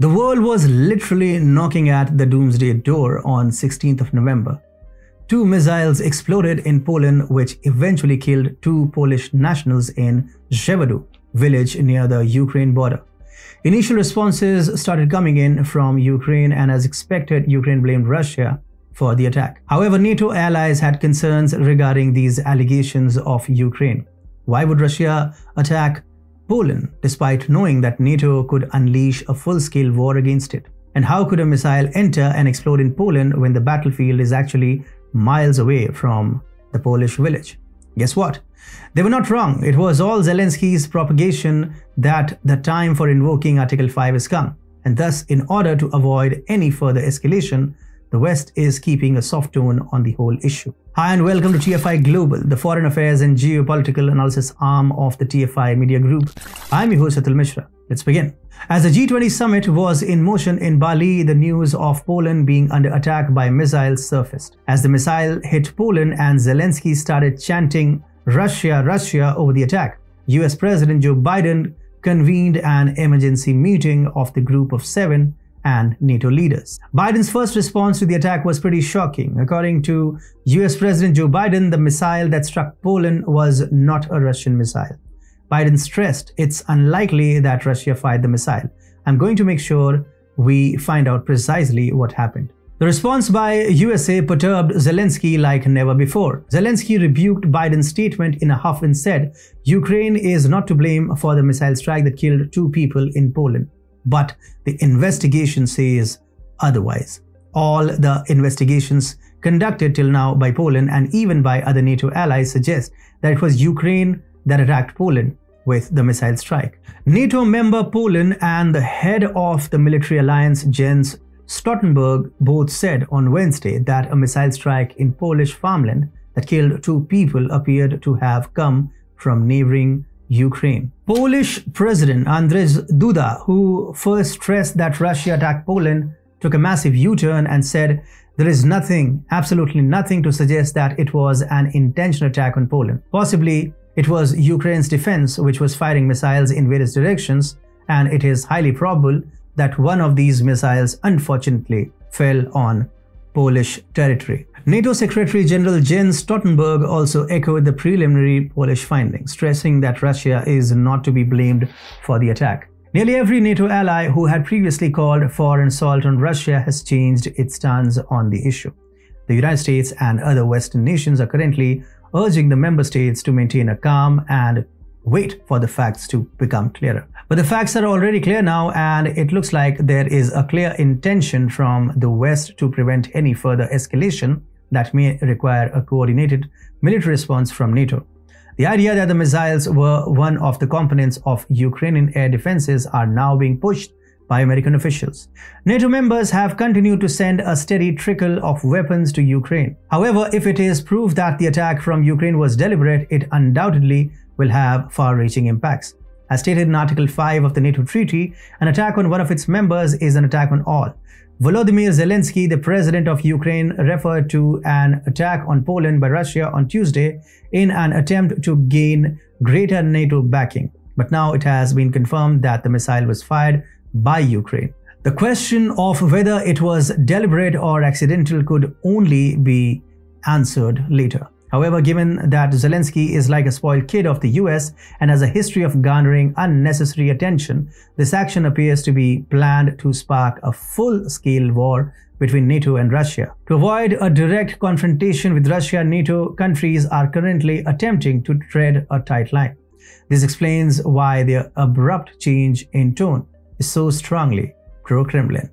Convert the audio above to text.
The world was literally knocking at the doomsday door on 16th of November. Two missiles exploded in Poland, which eventually killed two Polish nationals in Przewodow village near the Ukraine border. Initial responses started coming in from Ukraine, and as expected, Ukraine blamed Russia for the attack. However, NATO allies had concerns regarding these allegations of Ukraine. Why would Russia attack Poland despite knowing that NATO could unleash a full-scale war against it? And how could a missile enter and explode in Poland when the battlefield is actually miles away from the Polish village? Guess what? They were not wrong. It was all Zelensky's propagation that the time for invoking Article 5 has come. And thus, in order to avoid any further escalation, the West is keeping a soft tone on the whole issue. Hi and welcome to TFI Global, the foreign affairs and geopolitical analysis arm of the TFI Media Group. I'm your host Atul Mishra. Let's begin. As the G20 summit was in motion in Bali, the news of Poland being under attack by missiles surfaced. As the missile hit Poland and Zelensky started chanting Russia, Russia over the attack, US President Joe Biden convened an emergency meeting of the Group of Seven and NATO leaders. Biden's first response to the attack was pretty shocking. According to US President Joe Biden, the missile that struck Poland was not a Russian missile. Biden stressed it's unlikely that Russia fired the missile. I'm going to make sure we find out precisely what happened. The response by USA perturbed Zelensky like never before. Zelensky rebuked Biden's statement in a huff and said, Ukraine is not to blame for the missile strike that killed two people in Poland. But the investigation says otherwise. All the investigations conducted till now by Poland and even by other NATO allies suggest that it was Ukraine that attacked Poland with the missile strike. NATO member Poland and the head of the military alliance Jens Stoltenberg both said on Wednesday that a missile strike in Polish farmland that killed two people appeared to have come from neighboring Ukraine. Polish President Andrzej Duda, who first stressed that Russia attacked Poland, took a massive U-turn and said there is nothing, absolutely nothing to suggest that it was an intentional attack on Poland. Possibly it was Ukraine's defense which was firing missiles in various directions, and it is highly probable that one of these missiles unfortunately fell on Polish territory. NATO Secretary General Jens Stoltenberg also echoed the preliminary Polish findings, stressing that Russia is not to be blamed for the attack. Nearly every NATO ally who had previously called for an assault on Russia has changed its stance on the issue. The United States and other Western nations are currently urging the member states to maintain a calm and wait for the facts to become clearer. But the facts are already clear now, and it looks like there is a clear intention from the West to prevent any further escalation that may require a coordinated military response from NATO. The idea that the missiles were one of the components of Ukrainian air defenses are now being pushed by American officials. NATO members have continued to send a steady trickle of weapons to Ukraine. However, if it is proved that the attack from Ukraine was deliberate, it undoubtedly will have far-reaching impacts. As stated in Article 5 of the NATO Treaty, an attack on one of its members is an attack on all. Volodymyr Zelensky, the president of Ukraine, referred to an attack on Poland by Russia on Tuesday in an attempt to gain greater NATO backing. But now it has been confirmed that the missile was fired by Ukraine. The question of whether it was deliberate or accidental could only be answered later. However, given that Zelensky is like a spoiled kid of the US and has a history of garnering unnecessary attention, this action appears to be planned to spark a full-scale war between NATO and Russia. To avoid a direct confrontation with Russia, NATO countries are currently attempting to tread a tight line. This explains why their abrupt change in tone is so strongly pro-Kremlin.